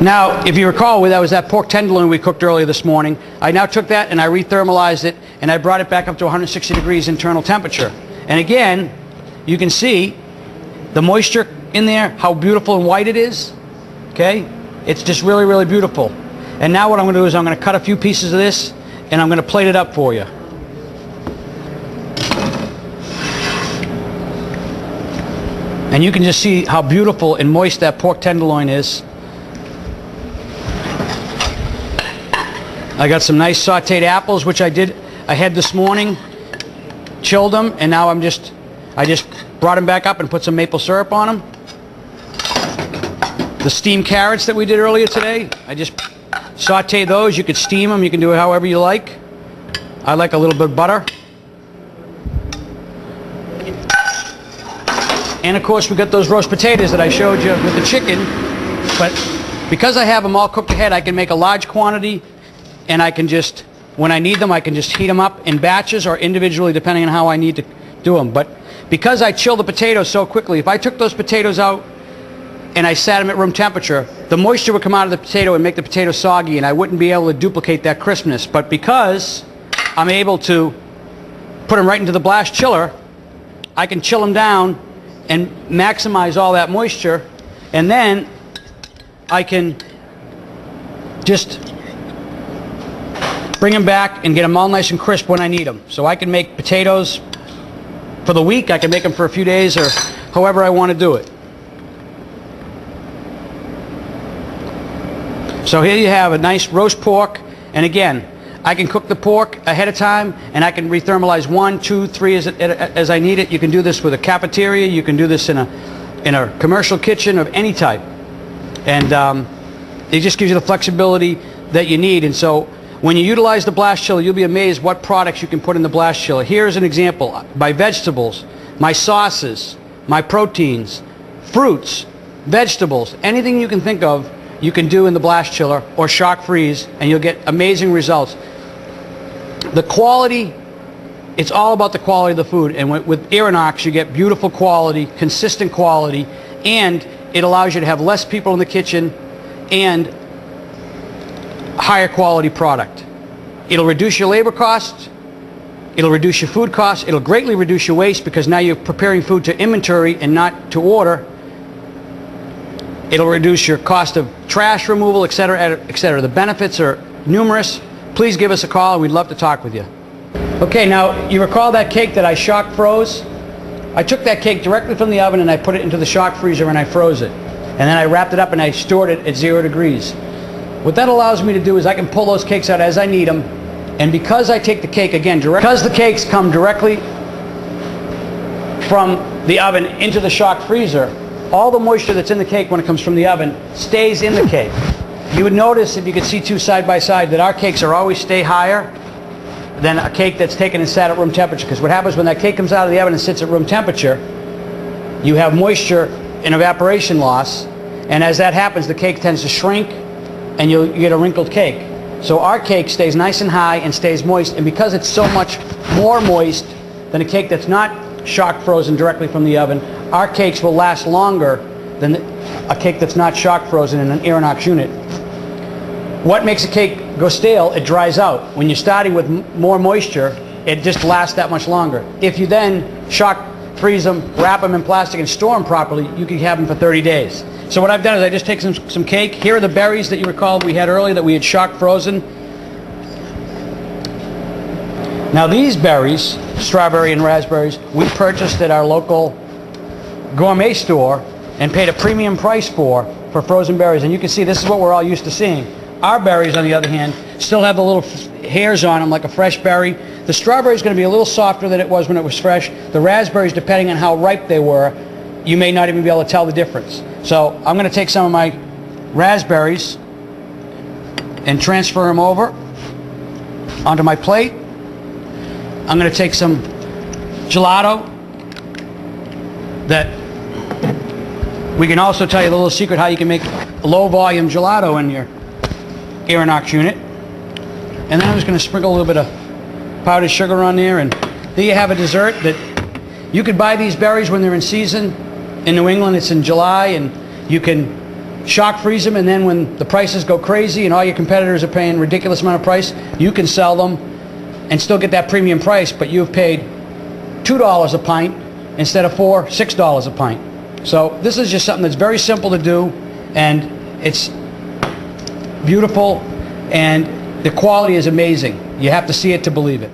Now, if you recall, that was that pork tenderloin we cooked earlier this morning. I now took that and I rethermalized it, and I brought it back up to 160 degrees internal temperature. And again, you can see the moisture in there, how beautiful and white it is. Okay? It's just really, really beautiful. And now what I'm going to do is I'm going to cut a few pieces of this, and I'm going to plate it up for you. And you can just see how beautiful and moist that pork tenderloin is. I got some nice sauteed apples, which I had this morning, chilled them, and now I just brought them back up and put some maple syrup on them. The steamed carrots that we did earlier today, I just sauteed those. You could steam them, you can do it however you like. I like a little bit of butter. And of course we got those roast potatoes that I showed you with the chicken, but because I have them all cooked ahead, I can make a large quantity. And I can just, when I need them, I can just heat them up in batches or individually depending on how I need to do them. But because I chill the potatoes so quickly, if I took those potatoes out and I sat them at room temperature, the moisture would come out of the potato and make the potato soggy, and I wouldn't be able to duplicate that crispness. But because I'm able to put them right into the blast chiller, I can chill them down and maximize all that moisture, and then I can just bring them back and get them all nice and crisp when I need them. So I can make potatoes for the week, I can make them for a few days, or however I want to do it. So here you have a nice roast pork, and again, I can cook the pork ahead of time, and I can rethermalize 1, 2, 3 as I need it. You can do this with a cafeteria, you can do this in a commercial kitchen of any type. And it just gives you the flexibility that you need. And so when you utilize the blast chiller, you'll be amazed what products you can put in the blast chiller. Here's an example. My vegetables, my sauces, my proteins, fruits, vegetables, anything you can think of, you can do in the blast chiller or shock freeze, and you'll get amazing results. The quality, it's all about the quality of the food. And with Irinox, you get beautiful quality, consistent quality, and it allows you to have less people in the kitchen and higher quality product. It'll reduce your labor costs, it'll reduce your food costs, it'll greatly reduce your waste because now you're preparing food to inventory and not to order. It'll reduce your cost of trash removal, etc., etc. The benefits are numerous. Please give us a call and we'd love to talk with you. Okay, now you recall that cake that I shock froze? I took that cake directly from the oven and I put it into the shock freezer and I froze it. And then I wrapped it up and I stored it at 0 degrees. What that allows me to do is I can pull those cakes out as I need them, and because I take the cake, again, because the cakes come directly from the oven into the shock freezer, all the moisture that's in the cake when it comes from the oven stays in the cake. You would notice, if you could see two side by side, that our cakes are always stay higher than a cake that's taken and sat at room temperature, because what happens when that cake comes out of the oven and sits at room temperature, you have moisture and evaporation loss, and as that happens, the cake tends to shrink and you get a wrinkled cake. So our cake stays nice and high and stays moist, and because it's so much more moist than a cake that's not shock frozen directly from the oven, our cakes will last longer than a cake that's not shock frozen in an Irinox unit. What makes a cake go stale? It dries out. When you're starting with more moisture, it just lasts that much longer. If you then shock freeze them, wrap them in plastic, and store them properly, you can have them for 30 days. So what I've done is I just take some cake. Here are the berries that you recall we had earlier that we had shock frozen. Now these berries, strawberry and raspberries, we purchased at our local gourmet store and paid a premium price for frozen berries. And you can see this is what we're all used to seeing. Our berries, on the other hand, still have the little hairs on them like a fresh berry. The strawberry is going to be a little softer than it was when it was fresh. The raspberries, depending on how ripe they were, you may not even be able to tell the difference. So I'm going to take some of my raspberries and transfer them over onto my plate. I'm going to take some gelato that we can also tell you the little secret how you can make low volume gelato in your Irinox unit. And then I'm just going to sprinkle a little bit of powdered sugar on there, and there you have a dessert that you could buy these berries when they're in season. In New England it's in July, and you can shock freeze them, and then when the prices go crazy and all your competitors are paying ridiculous amount of price, you can sell them and still get that premium price, but you've paid $2 a pint instead of $4, $6 a pint. So this is just something that's very simple to do, and it's beautiful, and the quality is amazing. You have to see it to believe it.